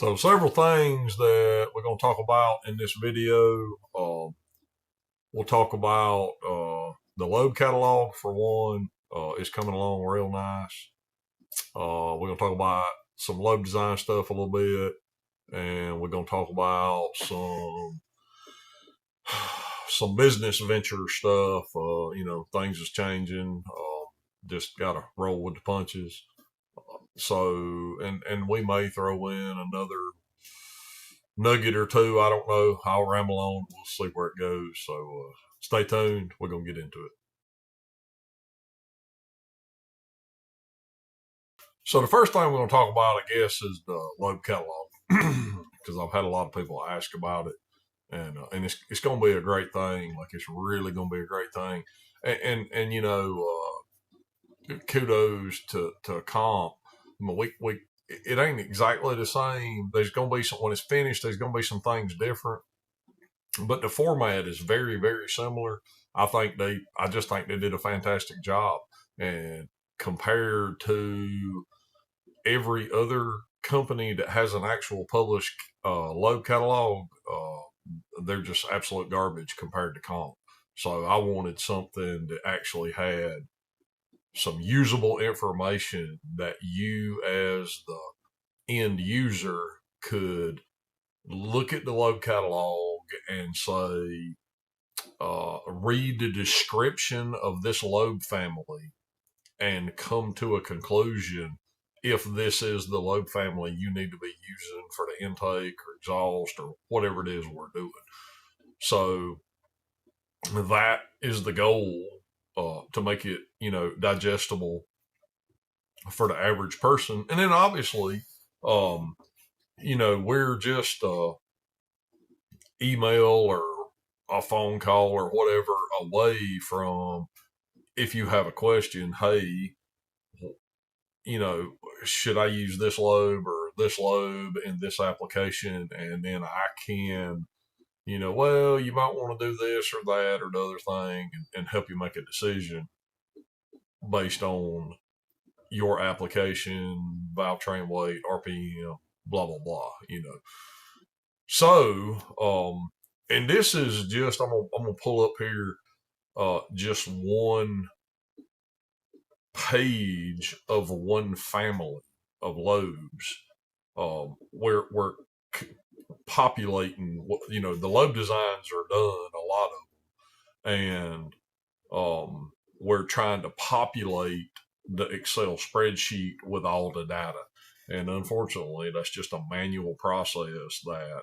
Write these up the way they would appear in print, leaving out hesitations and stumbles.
So several things that we're going to talk about in this video. We'll talk about the Lobe catalog for one. It's coming along real nice. We're going to talk about some Lobe design stuff a little bit, and we're going to talk about some business venture stuff. Things is changing. Just got to roll with the punches. So, and we may throw in another nugget or two. I don't know. I'll ramble on. We'll see where it goes. So stay tuned. We're going to get into it. So the first thing we're going to talk about, I guess, is the Lobe catalog, because I've had a lot of people ask about it, and it's going to be a great thing. Like, it's really going to be a great thing, and kudos to Comp. I mean, we it ain't exactly the same. There's going to be some, when it's finished, there's going to be some things different, but the format is very, very similar. I just think they did a fantastic job, and compared to every other company that has an actual published Lobe catalog, they're just absolute garbage compared to Comp. So I wanted something that actually had some usable information that you, as the end user, could look at the Lobe catalog and say, read the description of this Lobe family and come to a conclusion if this is the Lobe family you need to be using for the intake or exhaust or whatever it is we're doing. So that is the goal, to make it, digestible for the average person. And then obviously, we're just email or a phone call or whatever away from, if you have a question, hey, should I use this Lobe or this Lobe in this application? And then I can, well, you might want to do this or that or the other thing, and help you make a decision based on your application, valve train weight, RPM, blah, blah, blah. So, and this is just, I'm going to pull up here just one page of one family of Lobes. We're populating, the Lobe designs are done, a lot of them, and we're trying to populate the Excel spreadsheet with all the data. And unfortunately, that's just a manual process that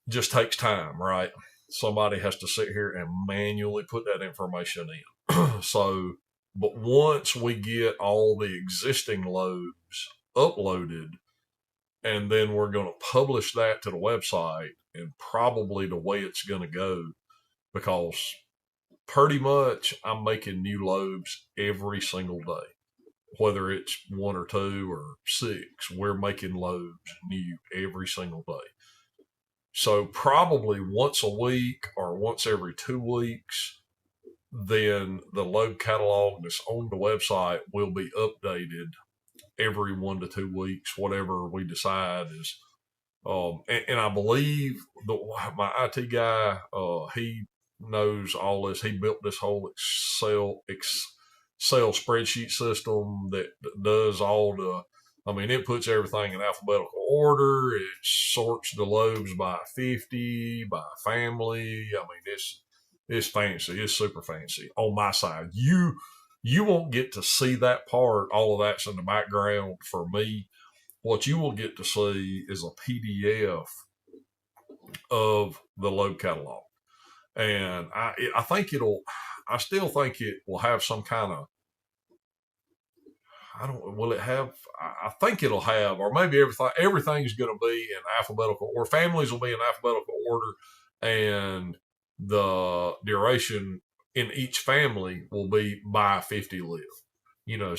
just takes time, right? Somebody has to sit here and manually put that information in. So, but once we get all the existing Lobes uploaded, and then we're going to publish that to the website, and probably the way it's going to go, because pretty much I'm making new Lobes every single day. Whether it's one or two or six, we're making Lobes new every single day. So probably once a week or once every 2 weeks, then the Lobe catalog that's on the website will be updated every 1 to 2 weeks, whatever we decide is. And I believe my IT guy, he knows all this. He built this whole Excel spreadsheet system that does all the, it puts everything in alphabetical order. It sorts the Lobes by 50, by family. It's fancy. It's super fancy on my side. You won't get to see that part. All of that's in the background for me. What you will get to see is a PDF of the Lobe catalog. And I still think it will have some kind of, I think it'll have, or maybe everything's going to be in alphabetical, or families will be in alphabetical order, and the duration in each family will be by 50 lift.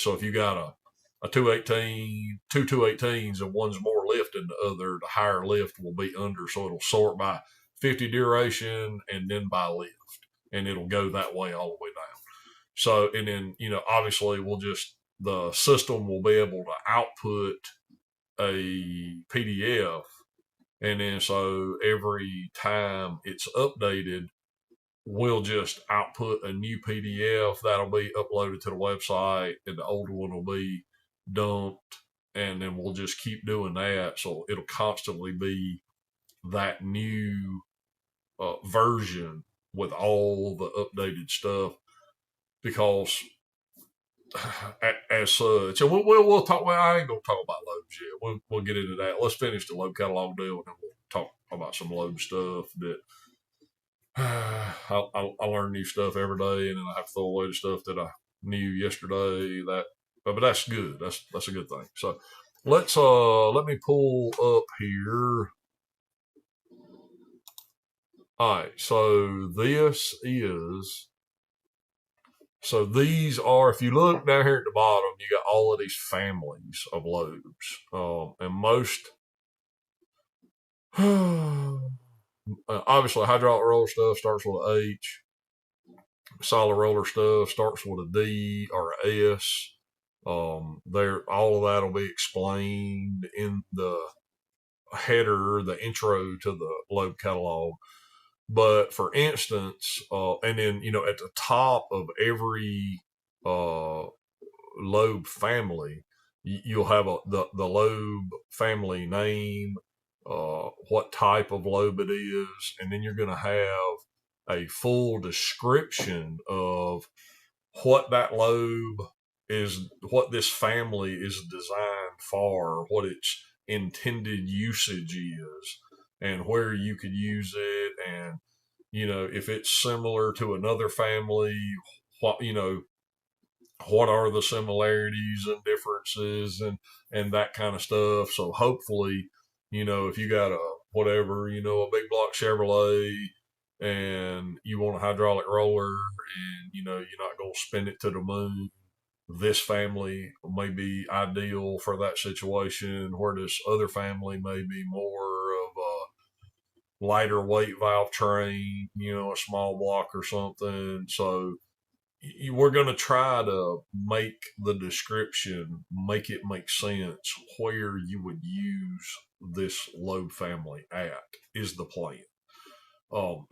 So if you got a 218, two 218s, and one's more lift than the other, the higher lift will be under. So it'll sort by 50 duration and then by lift, and it'll go that way all the way down. So, and then, obviously the system will be able to output a PDF, and then so every time it's updated, we'll just output a new PDF that'll be uploaded to the website, and the older one will be dumped, and then we'll just keep doing that. So it'll constantly be that new version with all the updated stuff, because as such, and we'll talk. Well, I ain't gonna talk about Lobes yet. We'll get into that. Let's finish the Lobe catalog deal, and then we'll talk about some Lobe stuff that I learn new stuff every day, and then I have to throw away the stuff that I knew yesterday. But that's good. That's a good thing. So let me pull up here. All right. So these are, if you look down here at the bottom, you got all of these families of lobes, and most. Obviously, hydraulic roller stuff starts with an H. Solid roller stuff starts with a D or a S. There, all of that will be explained in the header, the intro to the Lobe catalog. But for instance, and then at the top of every Lobe family, you'll have the Lobe family name, what type of Lobe it is, and then you're going to have a full description of what that Lobe is, what this family is designed for, what its intended usage is, and where you could use it, and if it's similar to another family, what are the similarities and differences, and that kind of stuff. So hopefully, if you got a whatever, a big block Chevrolet, and you want a hydraulic roller, and you're not going to spin it to the moon, this family may be ideal for that situation, where this other family may be more of a lighter weight valve train, a small block or something. So we're going to try to make the description, make it make sense where you would use this Lobe family at, is the plan.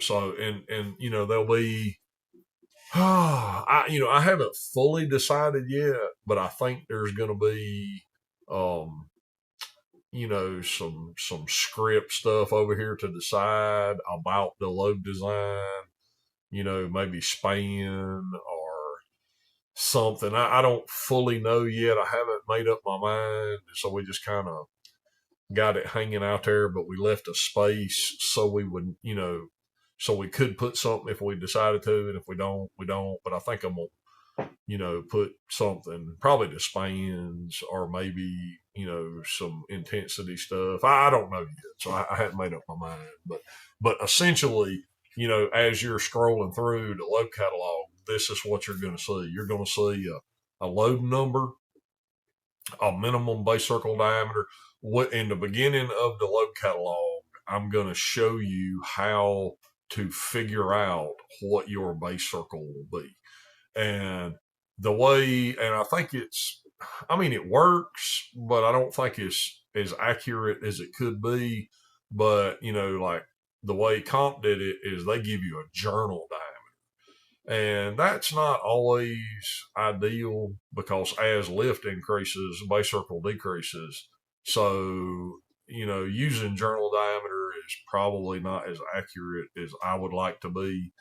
So, and there'll be, I haven't fully decided yet, but I think there's going to be, some script stuff over here to decide about the Lobe design, maybe span or something. I don't fully know yet. I haven't made up my mind. So we just kind of got it hanging out there, but we left a space so we would, so we could put something if we decided to. And if we don't, we don't. But I think I'm going to, put something, probably the spans, or maybe, some intensity stuff. I don't know yet. So I hadn't made up my mind. But essentially, as you're scrolling through the Lobe catalog, this is what you're going to see. You're going to see a load number, a minimum base circle diameter. In the beginning of the Lobe catalog, I'm going to show you how to figure out what your base circle will be. And the way, and I think it works, but I don't think it's as accurate as it could be. But, like the way Comp did it is they give you a journal diameter. And that's not always ideal, because as lift increases, base circle decreases. So, using journal diameter is probably not as accurate as I would like to be.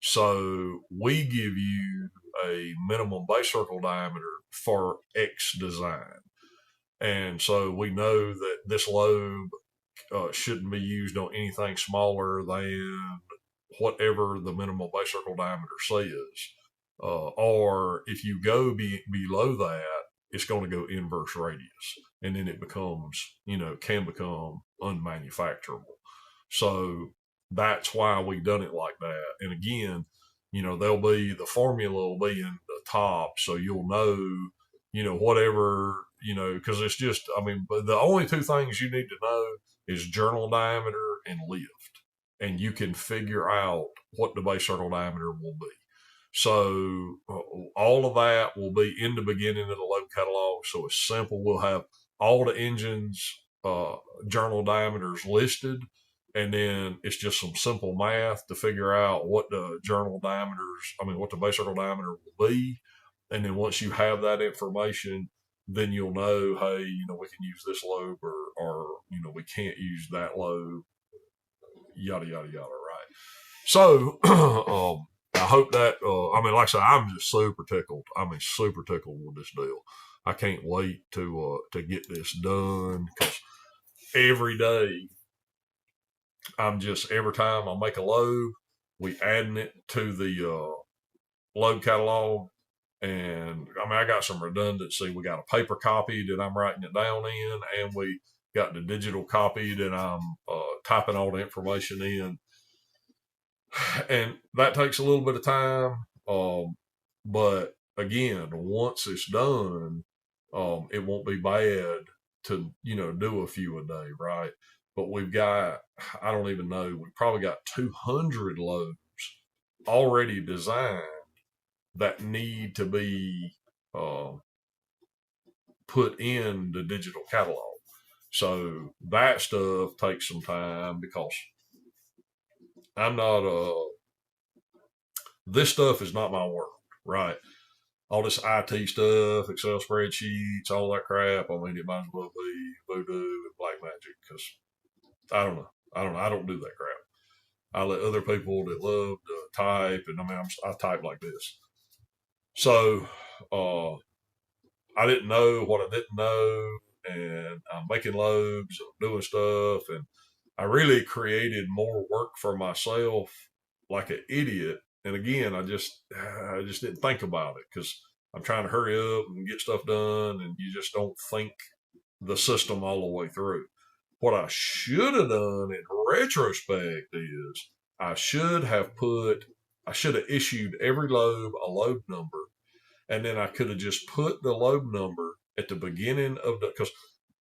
So we give you a minimum base circle diameter for X design. And so we know that this Lobe shouldn't be used on anything smaller than whatever the minimum base circle diameter says. Or if you go below that, it's going to go inverse radius. And then it becomes, can become unmanufacturable. So that's why we've done it like that. And again, the formula will be in the top. So you'll know, whatever, because it's just, the only two things you need to know is journal diameter and lift. And you can figure out what the base circle diameter will be. So all of that will be in the beginning of the Lobe catalog. So it's simple. We'll have all the engines journal diameters listed, and then it's just some simple math to figure out what the journal diameters, what the base circle diameter will be. And then once you have that information, then you'll know, hey, we can use this lobe, or we can't use that lobe, yada, yada, yada, right? So, I hope that, like I said, I'm just super tickled. Super tickled with this deal. I can't wait to get this done, because every day, every time I make a lobe, we adding it to the lobe catalog. And I got some redundancy. We got a paper copy that I'm writing it down in, and we got the digital copy that I'm typing all the information in. And that takes a little bit of time. But again, once it's done, it won't be bad to, do a few a day, right? But we've got, I don't even know, we probably got 200 lobes already designed that need to be put in the digital catalog. So that stuff takes some time, because I'm not, this stuff is not my world, right? All this IT stuff, Excel spreadsheets, all that crap. It might as well be voodoo and black magic, because I don't know. I don't do that crap. I let other people that love to type, and I type like this. So, I didn't know what I didn't know, and I'm making lobes and doing stuff, and I really created more work for myself like an idiot. And again, I just didn't think about it, because I'm trying to hurry up and get stuff done, and you just don't think the system all the way through. What I should have done in retrospect is I should have issued every lobe a lobe number, and then I could have just put the lobe number at the beginning of because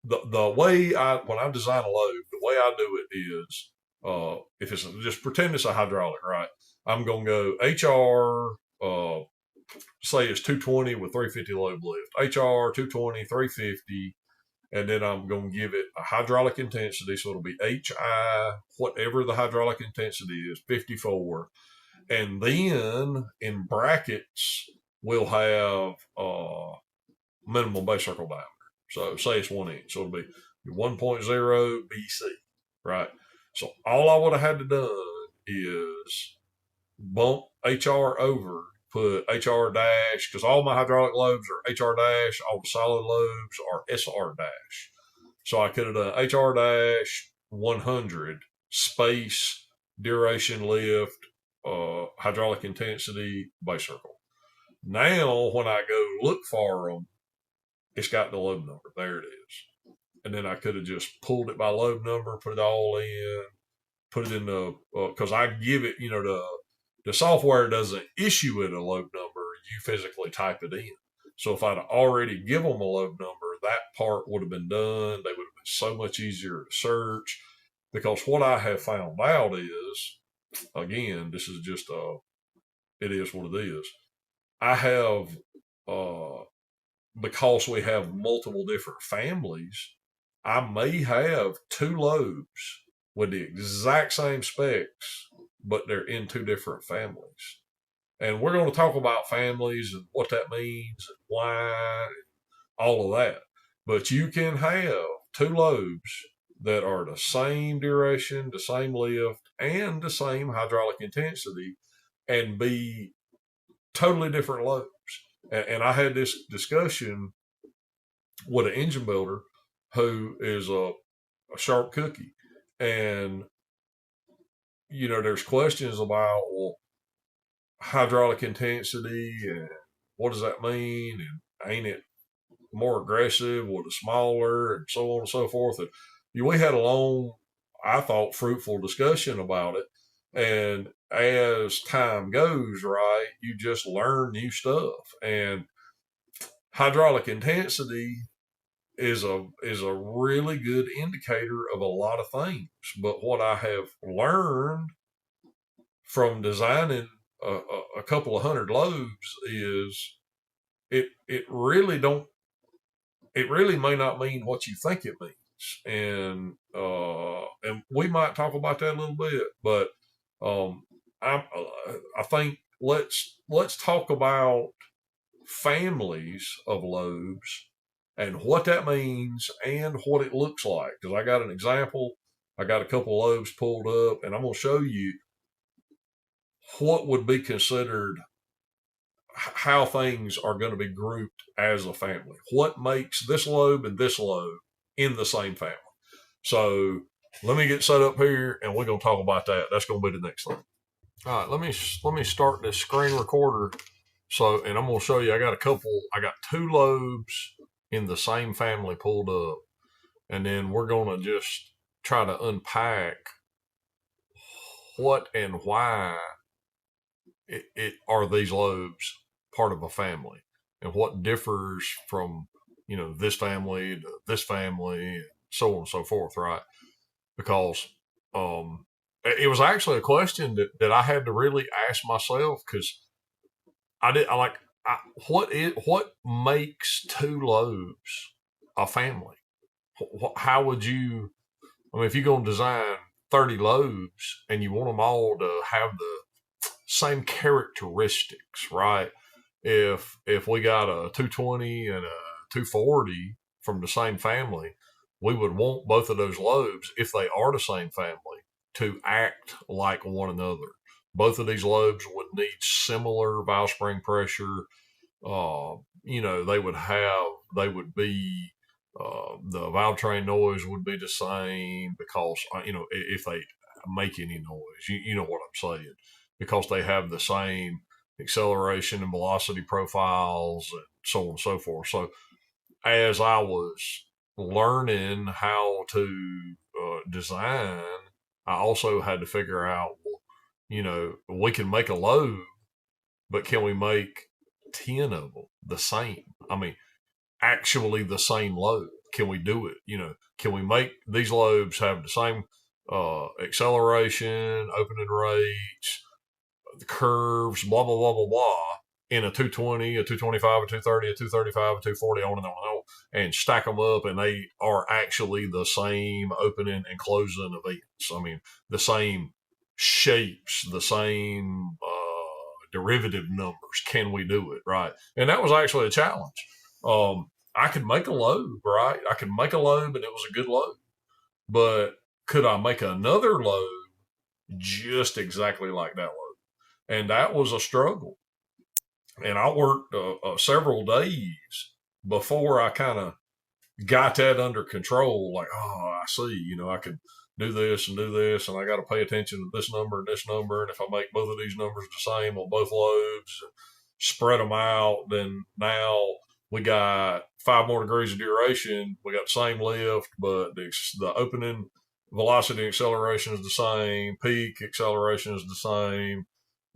the way when I design a lobe, the way I do it is, if it's just pretend it's a hydraulic, right? I'm gonna go HR, say it's 220 with 350 lobe lift, HR 220, 350, and then I'm gonna give it a hydraulic intensity, so it'll be HI, whatever the hydraulic intensity is, 54, and then in brackets we'll have minimum base circle diameter. So say it's 1 inch, so it'll be 1.0 BC, right? So all I would have had to done is bump HR over, put HR dash, because all my hydraulic lobes are HR dash, all the solid lobes are SR dash. So I could have done HR dash 100 space, duration, lift, hydraulic intensity, base circle. Now, when I go look for them, it's got the lobe number. There it is. And then I could have just pulled it by lobe number, put it all in, put it in the, because I give it, the software doesn't issue it a lobe number. You physically type it in. So if I'd already give them a lobe number, that part would have been done. They would have been so much easier to search. Because what I have found out is, again, this is just, it is what it is. I have, because we have multiple different families, I may have 2 lobes with the exact same specs, but they're in 2 different families. And we're going to talk about families and what that means and why, and all of that. But you can have 2 lobes that are the same duration, the same lift, and the same hydraulic intensity, and be totally different lobes. And I had this discussion with an engine builder who is a sharp cookie. And, there's questions about, well, hydraulic intensity and what does that mean? And ain't it more aggressive with a smaller, and so on and so forth. And we had a long, I thought, fruitful discussion about it. And as time goes, right, you just learn new stuff. And hydraulic intensity is a really good indicator of a lot of things. But what I have learned from designing a couple of hundred lobes is it really don't it really may not mean what you think it means. And we might talk about that a little bit, but um, I think let's talk about families of lobes and what that means and what it looks like. Because I got an example, I got a couple of lobes pulled up, and I'm going to show you what would be considered how things are going to be grouped as a family. What makes this lobe and this lobe in the same family? So let me get set up here, and we're going to talk about that. That's going to be the next thing. All right, let me start this screen recorder. So, and I'm going to show you. I got two lobes in the same family pulled up, and then we're going to just try to unpack what and why it are these lobes part of a family, and what differs from this family to this family, and so on and so forth, right? Because it was actually a question that I had to really ask myself, because what makes two lobes a family? How would you? I mean, if you're going to design 30 lobes and you want them all to have the same characteristics, right? If we got a 220 and a 240 from the same family, we would want both of those lobes, if they are the same family, to act like one another. Both of these lobes would need similar valve spring pressure. They would be, the valve train noise would be the same, because, if they make any noise, you know what I'm saying, because they have the same acceleration and velocity profiles and so on and so forth. So as I was learning how to design, I also had to figure out, we can make a lobe, but can we make 10 of them the same? I mean, actually the same lobe. Can we do it? Can we make these lobes have the same acceleration, opening rates, the curves, blah, blah, blah, blah, blah, in a 220, a 225, a 230, a 235, a 240, on and on and on, and stack them up, and they are actually the same opening and closing events. I mean, the same shapes, the same derivative numbers. Can we do it, right? And that was actually a challenge. I could make a lobe, right? I could make a lobe, and it was a good lobe. But could I make another lobe just exactly like that lobe? And that was a struggle. And I worked several days before I kind of got that under control. Like, oh, I see, I can do this, and I got to pay attention to this number and this number. And if I make both of these numbers the same on both lobes, and spread them out, then now we got 5 more degrees of duration. We got the same lift, but the opening velocity acceleration is the same. Peak acceleration is the same.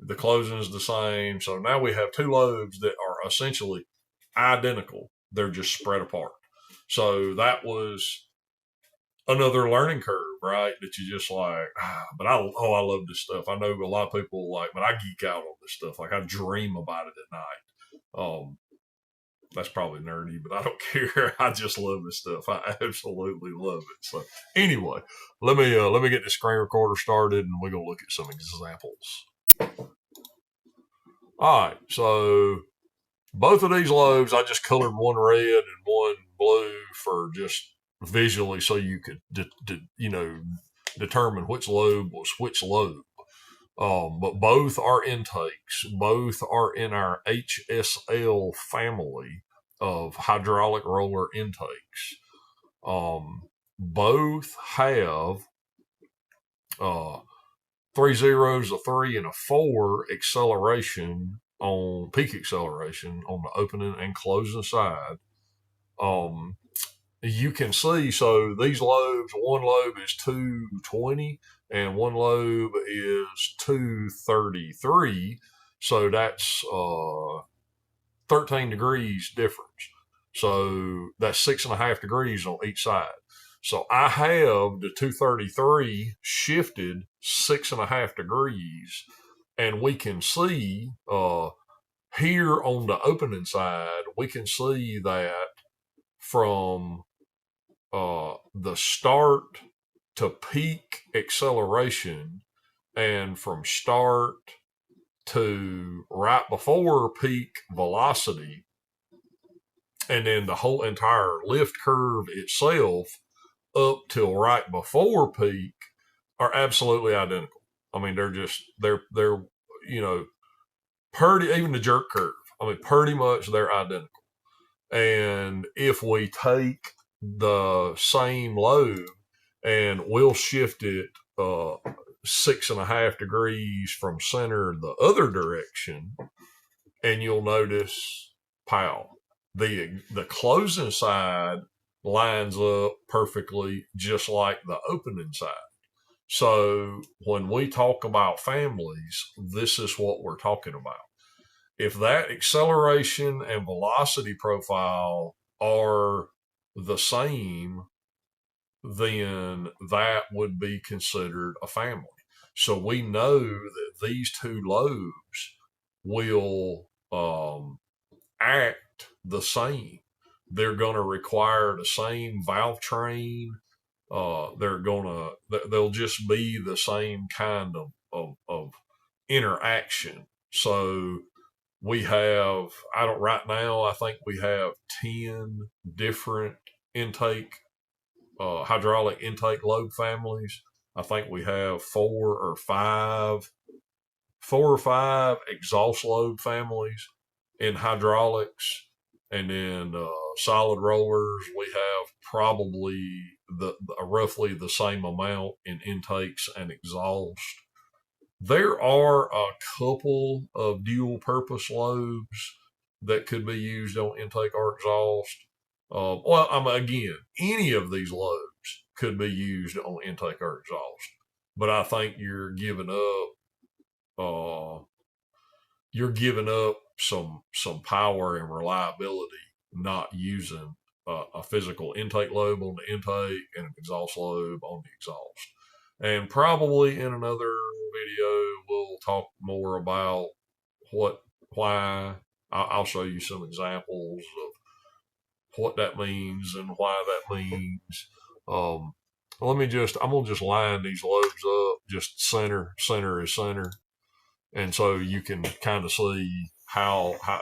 The closing is the same. So now we have 2 lobes that are essentially identical. They're just spread apart. So that was another learning curve, right? That you just like, but I love this stuff. I know a lot of people but I geek out on this stuff. Like, I dream about it at night. That's probably nerdy, but I don't care. I just love this stuff. I absolutely love it. So anyway, let me get the screen recorder started, and we're gonna look at some examples. All right, so both of these lobes, I just colored one red and one blue for just visually, so you could determine which lobe was which lobe. But both are intakes. Both are in our HSL family of hydraulic roller intakes. Both have 3 zeros, a 3, and a 4 acceleration on peak acceleration on the opening and closing side. You can see, so these lobes, one lobe is 220 and one lobe is 233. So that's 13 degrees difference. So that's 6.5 degrees on each side. So I have the 233 shifted 6.5 degrees, and we can see here on the opening side, we can see that from the start to peak acceleration and from start to right before peak velocity, and then the whole entire lift curve itself up till right before peak are absolutely identical. I mean, they're pretty, even the jerk curve. I mean, pretty much they're identical. And if we take the same load and we'll shift it 6.5 degrees from center the other direction, and you'll notice pow, the closing side lines up perfectly just like the opening side. So when we talk about families, this is what we're talking about. If that acceleration and velocity profile are the same, then that would be considered a family. So we know that these two lobes will act the same. They're going to require the same valve train. They'll just be the same kind of interaction. So we have, right now, I think we have 10 different intake, hydraulic intake lobe families. I think we have four or five exhaust lobe families in hydraulics. And then solid rollers, we have probably roughly the same amount in intakes and exhaust. There are a couple of dual purpose lobes that could be used on intake or exhaust. Again, any of these lobes could be used on intake or exhaust, but I think you're giving up some power and reliability not using a physical intake lobe on the intake and an exhaust lobe on the exhaust. And probably in another video, we'll talk more about why. I'll show you some examples of what that means and why that means. I'm gonna just line these lobes up, just center is center. And so you can kind of see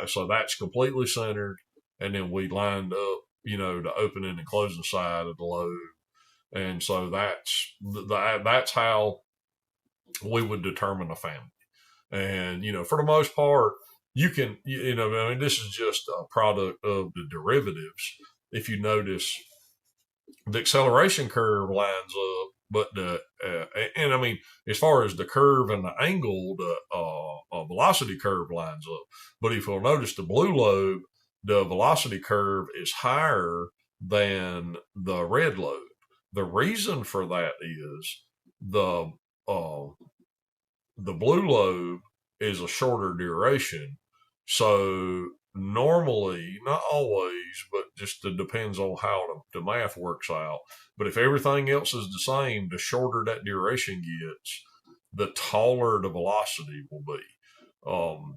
so that's completely centered. And then we lined up, the opening and closing side of the lobe. And so that's how we would determine a family. And, for the most part, you can, I mean, this is just a product of the derivatives. If you notice, the acceleration curve lines up, but and I mean, as far as the curve and the angle, the velocity curve lines up. But if you'll notice the blue lobe, the velocity curve is higher than the red lobe. The reason for that is the uh, the blue lobe is a shorter duration. So normally, not always, but just it depends on how the math works out. But if everything else is the same, the shorter that duration gets, the taller the velocity will be. And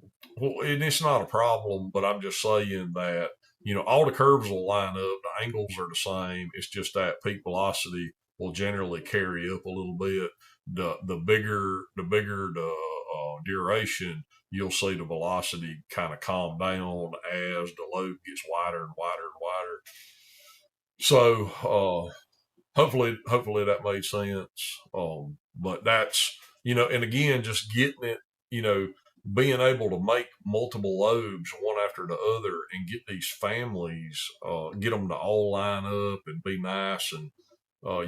it's not a problem, but I'm just saying that, all the curves will line up, the angles are the same. It's just that peak velocity will generally carry up a little bit. The bigger the duration, you'll see the velocity kind of calm down as the lobe gets wider and wider and wider. So hopefully that made sense. But that's, and again, just getting it, being able to make multiple lobes one after the other and get these families, get them to all line up and be nice and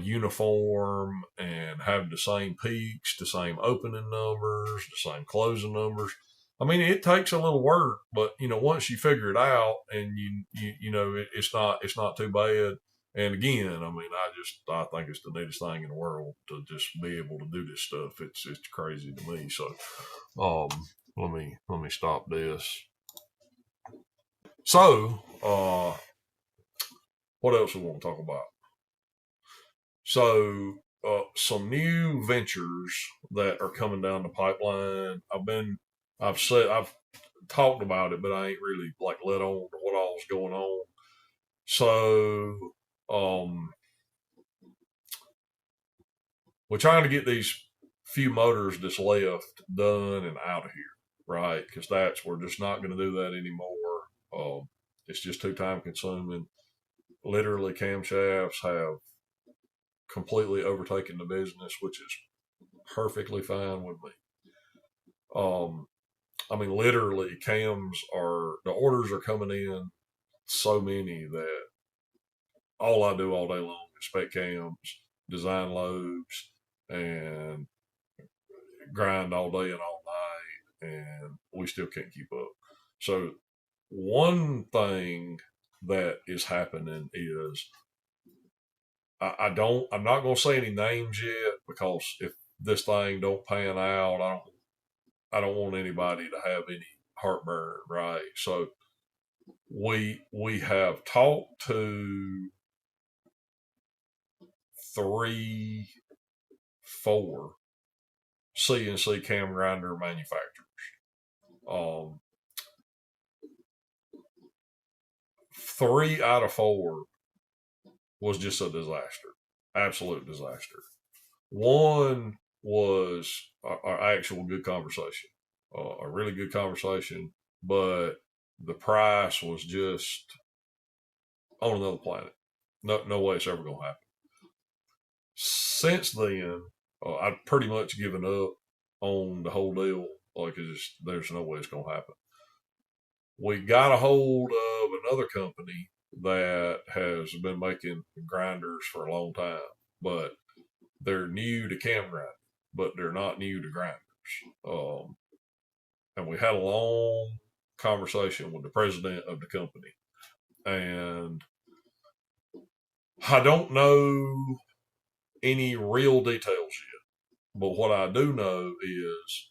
uniform and have the same peaks, the same opening numbers, the same closing numbers. I mean, it takes a little work, but once you figure it out, and it's not too bad. And again, I mean, I think it's the neatest thing in the world to just be able to do this stuff. It's crazy to me. So, let me stop this. So, what else we want to talk about? So, some new ventures that are coming down the pipeline. I've talked about it, but I ain't really like let on what all's going on. So, we're trying to get these few motors that's left done and out of here, right? Because we're just not going to do that anymore. It's just too time consuming. Literally, camshafts have completely overtaken the business, which is perfectly fine with me. I mean, literally, the orders are coming in so many that all I do all day long is spec cams, design lobes, and grind all day and all night, and we still can't keep up. So, one thing that is happening is I'm not going to say any names yet because if this thing don't pan out, I don't want anybody to have any heartburn, right? So we have talked to three, four CNC cam grinder manufacturers. Um, 3 out of 4 was just a disaster, absolute disaster. One was an actual good conversation, a really good conversation, but the price was just on another planet. No way it's ever going to happen. Since then, I've pretty much given up on the whole deal. Like, there's no way it's going to happen. We got a hold of another company that has been making grinders for a long time, but they're new to cam grinding, but they're not new to grinders. Um, and we had a long conversation with the president of the company, and I don't know any real details yet, but what I do know is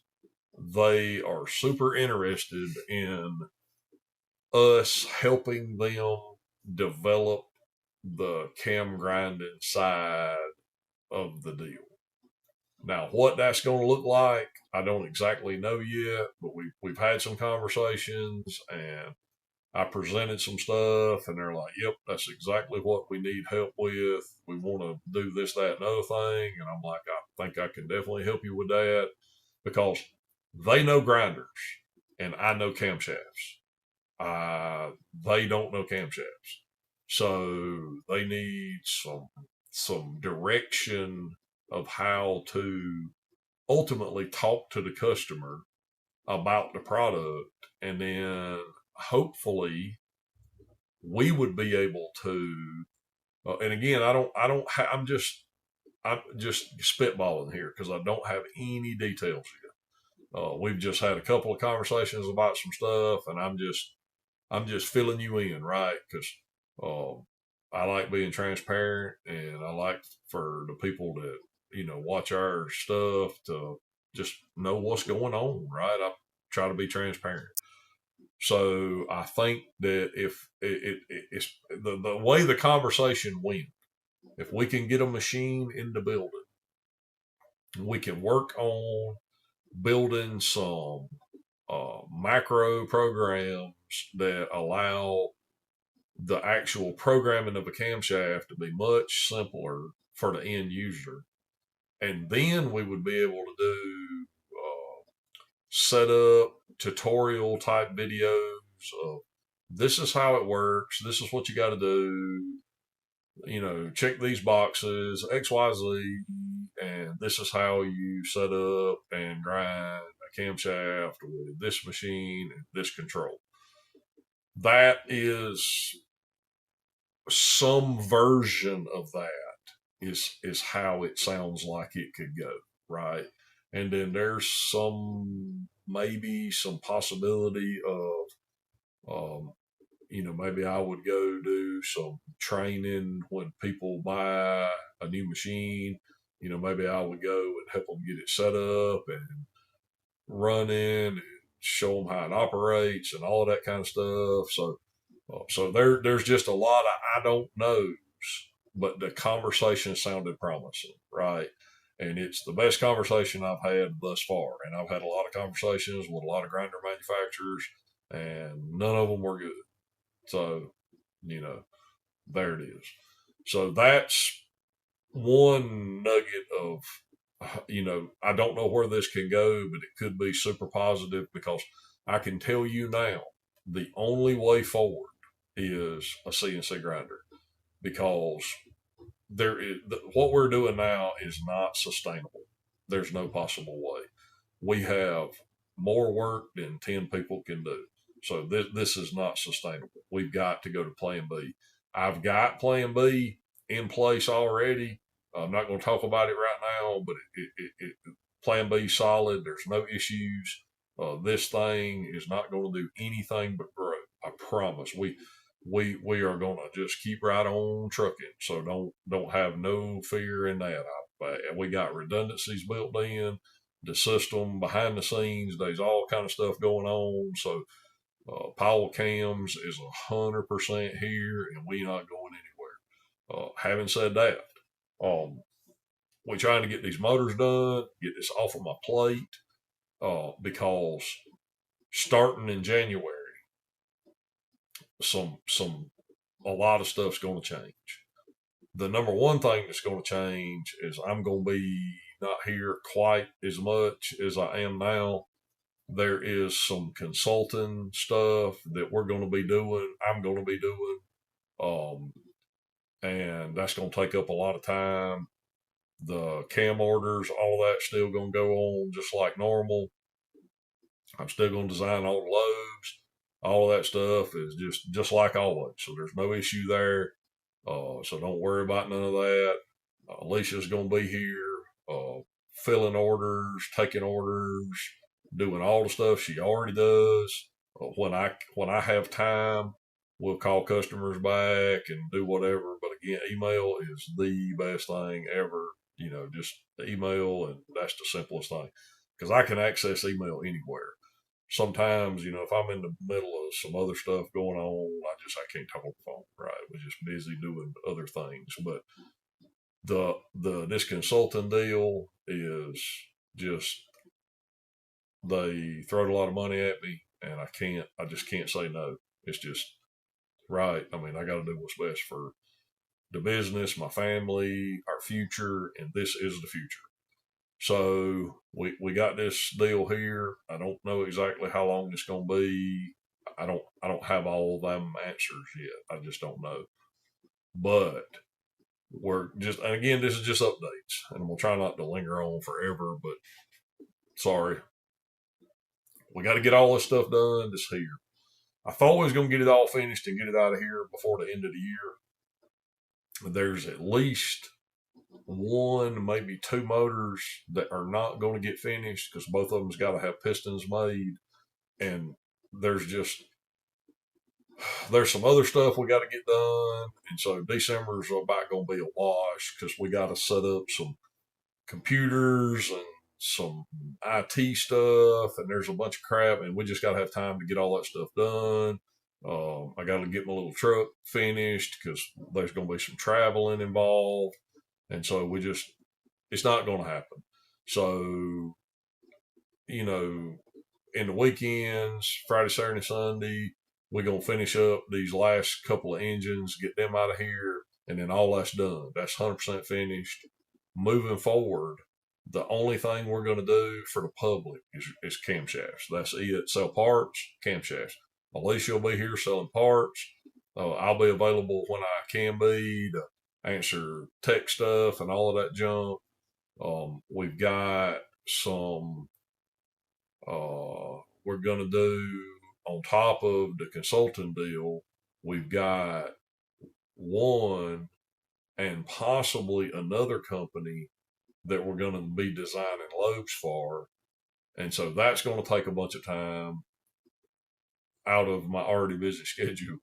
they are super interested in us helping them develop the cam grinding side of the deal. Now, what that's going to look like, I don't exactly know yet, but we've had some conversations, and I presented some stuff, and they're like, "Yep, that's exactly what we need help with. We want to do this, that, and other thing." And I'm like, "I think I can definitely help you with that because they know grinders, and I know camshafts. They don't know camshafts, so they need some direction of how to ultimately talk to the customer about the product, and then hopefully we would be able to. And again, I'm just spitballing here because I don't have any details yet. We've just had a couple of conversations about some stuff, and I'm just filling you in, right? Because I like being transparent, and I like for the people that watch our stuff to just know what's going on, right? I try to be transparent. So I think that if it's the way the conversation went, if we can get a machine in the building, we can work on building some macro programs that allow the actual programming of a camshaft to be much simpler for the end user. And then we would be able to do set up tutorial type videos of this is how it works, this is what you got to do, check these boxes, XYZ, and this is how you set up and grind a camshaft with this machine and this control. That is some version of that is how it sounds like it could go, right? And then there's maybe some possibility of maybe I would go do some training when people buy a new machine. Maybe I would go and help them get it set up and running and show them how it operates and all of that kind of stuff. So there's just a lot of I don't knows, but the conversation sounded promising, right? And it's the best conversation I've had thus far. And I've had a lot of conversations with a lot of grinder manufacturers, and none of them were good. So, you know, There it is. So that's one nugget of, I don't know where this can go, but it could be super positive because I can tell you now the only way forward is a CNC grinder because there is what we're doing now is not sustainable. There's no possible way. We have more work than 10 people can do. So this is not sustainable. We've got to go to plan B. I've got plan B in place already. I'm not going to talk about it right now, but plan B solid. There's no issues. This thing is not going to do anything but grow. I promise. We are going to just keep right on trucking. So don't have no fear in that. We got redundancies built in the system behind the scenes. There's all kind of stuff going on. So Powell Cams is 100% here, and we not going anywhere. Having said that, we're trying to get these motors done, get this off of my plate, because starting in January, a lot of stuff's going to change. The number one thing that's going to change is I'm going to be not here quite as much as I am now. There is some consulting stuff that we're going to be doing. I'm going to be doing, and that's going to take up a lot of time. The cam orders, all of that's still going to go on just like normal. I'm still going to design all the lobes. All of that stuff is just like always. So there's no issue there. So don't worry about none of that. Alicia's going to be here, filling orders, taking orders, doing all the stuff she already does. When I have time, we'll call customers back and do whatever. But again, email is the best thing ever. Just the email, and that's the simplest thing because I can access email anywhere. Sometimes, if I'm in the middle of some other stuff going on, I can't talk on the phone. Right, we're just busy doing other things. But this consulting deal is just they throw a lot of money at me, and I just can't say no. It's just right. I mean, I got to do what's best for the business, my family, our future, and this is the future. So we got this deal here. I don't know exactly how long it's going to be. I don't have all them answers yet. I just don't know. But we're just, and again, this is just updates, and we'll try not to linger on forever. But sorry, we got to get all this stuff done this here. I thought we was going to get it all finished and get it out of here before the end of the year. There's at least one, maybe two motors that are not going to get finished because both of them's got to have pistons made, and there's some other stuff we got to get done, and so December's about going to be a wash because we got to set up some computers and some IT stuff, and there's a bunch of crap, and we just got to have time to get all that stuff done. I got to get my little truck finished because there's going to be some traveling involved. And so it's not going to happen. So, in the weekends, Friday, Saturday, Sunday, we're going to finish up these last couple of engines, get them out of here, and then all that's done. That's 100% finished. Moving forward, the only thing we're going to do for the public is camshafts. That's it. Sell parts, camshafts. Alicia will be here selling parts. I'll be available when I can be to answer tech stuff and all of that junk. We've got some, we're going to do on top of the consulting deal, we've got one and possibly another company that we're going to be designing lobes for. And so that's going to take a bunch of time out of my already busy schedule.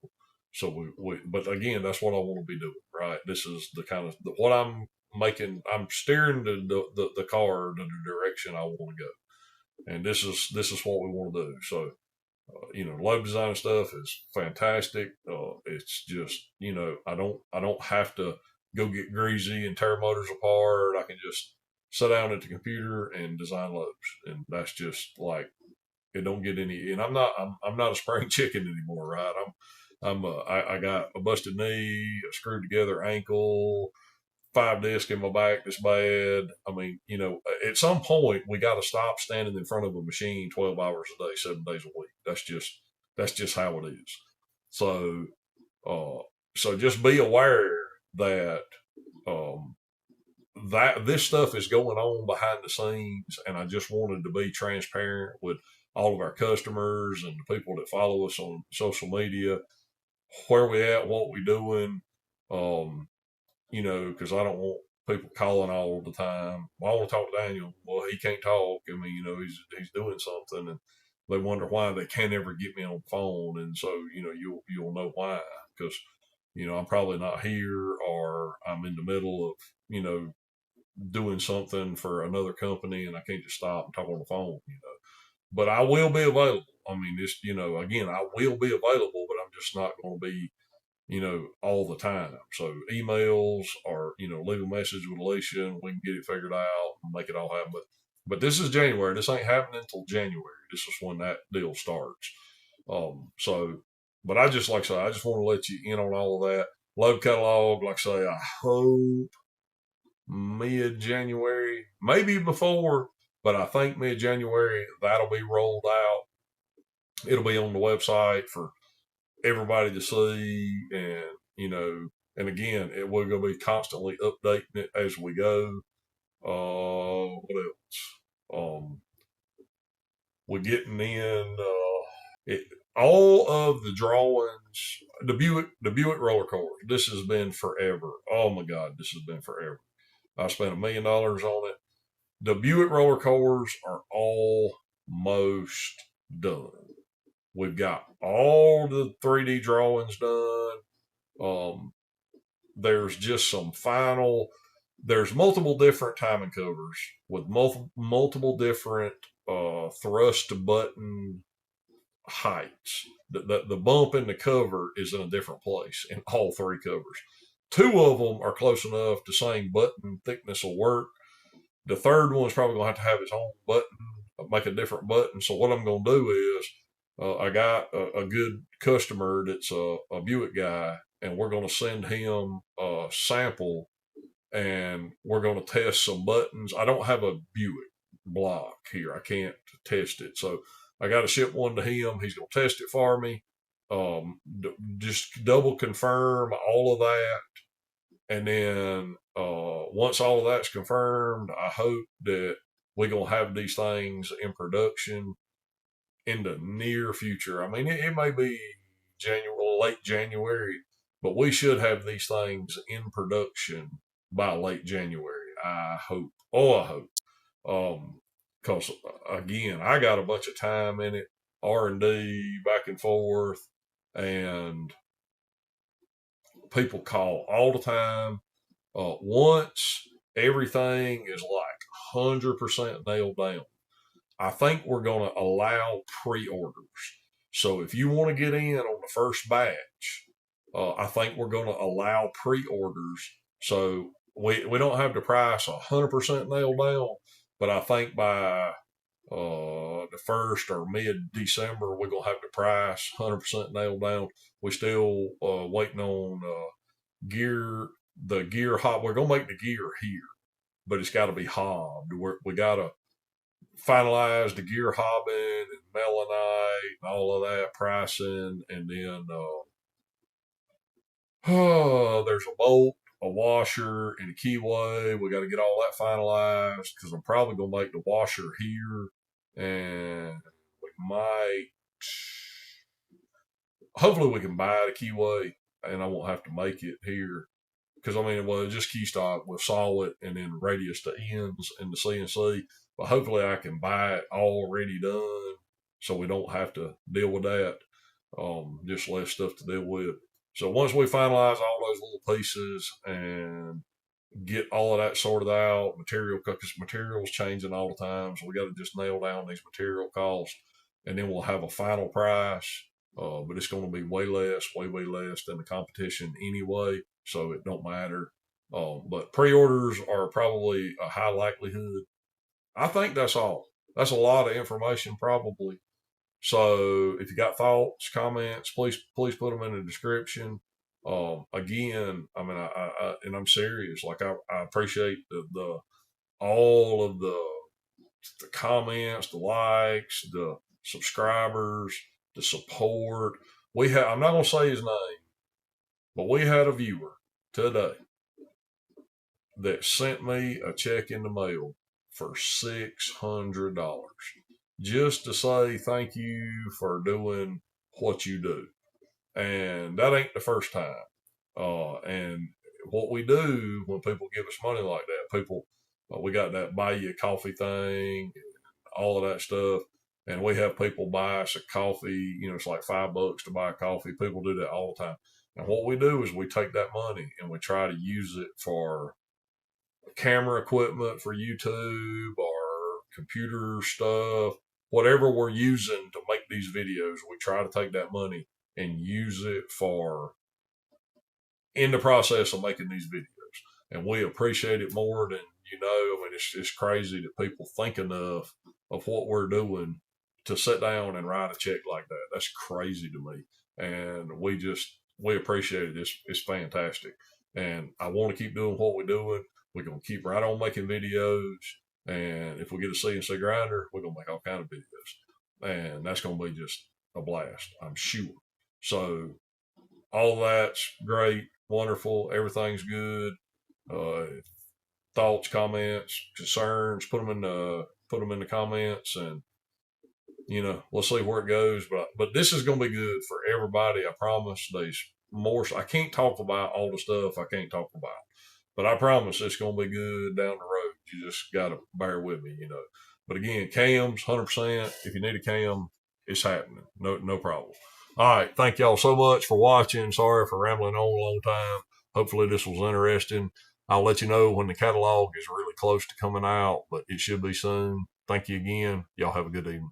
So but again, that's what I want to be doing, right? This is the kind of what I'm making. I'm steering the car to the direction I want to go, and this is what we want to do. So, lobe design stuff is fantastic. It's just I don't have to go get greasy and tear motors apart. I can just sit down at the computer and design lobes, and that's just like it don't get any. And I'm not a spring chicken anymore, right? I got a busted knee, a screwed together ankle, 5 disc in my back that's bad. I mean, at some point we got to stop standing in front of a machine 12 hours a day, 7 days a week. That's just how it is. So, uh, so just be aware that, um, that this stuff is going on behind the scenes, and I just wanted to be transparent with all of our customers and the people that follow us on social media, where we at, what we doing. Um, because I don't want people calling all the time. Well, I want to talk to Daniel. Well, he can't talk. I mean, he's doing something, and they wonder why they can't ever get me on the phone. And so, you'll know why, because I'm probably not here, or I'm in the middle of doing something for another company, and I can't just stop and talk on the phone. But I will be available. I mean, again, I will be available, but I'm just not going to be all the time. So emails, or, leave a message with Alicia and we can get it figured out and make it all happen. But this is January. This ain't happening until January. This is when that deal starts. So, but like I say, I just want to let you in on all of that. Lobe catalog, like I say, I hope mid-January, maybe before, but I think mid-January that'll be rolled out. It'll be on the website for everybody to see, and and again, we're going to be constantly updating it as we go. What else? We're getting in it, all of the drawings. The Buick roller coaster. This has been forever. Oh my God, this has been forever. I spent $1 million on it. The Buick roller coasters are almost done. We've got all the 3D drawings done. There's just some final. There's multiple different timing covers with multiple different thrust button heights. The bump in the cover is in a different place in all three covers. Two of them are close enough. The same button thickness will work. The third one is probably going to have its own button, make a different button. So what I'm going to do is, I got a good customer that's a Buick guy, and we're going to send him a sample, and we're going to test some buttons. I don't have a Buick block here. I can't test it. So I got to ship one to him. He's going to test it for me. Just double confirm all of that. And then once all of that's confirmed, I hope that we're going to have these things in production in the near future. I mean, it may be late January, but we should have these things in production by late January. I hope. Oh, I hope. Because again, I got a bunch of time in it, R&D, back and forth, and people call all the time. Once everything is like 100% nailed down, I think we're going to allow pre-orders. So if you want to get in on the first batch, I think we're going to allow pre-orders. So we don't have the price 100% nailed down, but I think by the first or mid-December, we're going to have the price 100% nailed down. We're still waiting on the gear hob. We're going to make the gear here, but it's got to be hobbed. We got to finalize the gear hobbing and melanite and all of that pricing, and then there's a bolt, a washer, and a keyway. We got to get all that finalized, because I'm probably gonna make the washer here, and we might. Hopefully, we can buy the keyway, and I won't have to make it here. Because I mean, well, just key stock with solid and then radius to ends in the CNC. But hopefully, I can buy it already done, so we don't have to deal with that. Just less stuff to deal with. So once we finalize all those little pieces and get all of that sorted out, because material's changing all the time, so we got to just nail down these material costs, and then we'll have a final price. But it's going to be way less than the competition anyway, so it don't matter. But pre-orders are probably a high likelihood. I think that's all. That's a lot of information, probably. So if you got thoughts, comments, please put them in the description. Again, I mean, and I'm serious. Like I appreciate the all of the comments, the likes, the subscribers, the support. I'm not gonna say his name, but we had a viewer today that sent me a check in the mail for $600 just to say thank you for doing what you do. And that ain't the first time. And what we do when people give us money like that, people, we got that buy you a coffee thing, all of that stuff. And we have people buy us a coffee, it's like $5 to buy a coffee. People do that all the time. And what we do is we take that money and we try to use it for camera equipment for YouTube or computer stuff, whatever we're using to make these videos, we try to take that money and use it for in the process of making these videos. And we appreciate it more than I mean, it's crazy that people think enough of what we're doing to sit down and write a check like that. That's crazy to me. And we appreciate it. It's fantastic. And I want to keep doing what we're doing. We're going to keep right on making videos. And if we get a CNC grinder, we're going to make all kind of videos. And that's going to be just a blast, I'm sure. So all that's great, wonderful. Everything's good. Thoughts, comments, concerns, put them in the comments, and we'll see where it goes. But this is going to be good for everybody. I promise. There's more. I can't talk about all the stuff I can't talk about, but I promise it's going to be good down the road. You just got to bear with me, But again, cams, 100%. If you need a cam, it's happening. No problem. All right. Thank y'all so much for watching. Sorry for rambling on a long time. Hopefully this was interesting. I'll let you know when the catalog is really close to coming out, but it should be soon. Thank you again. Y'all have a good evening.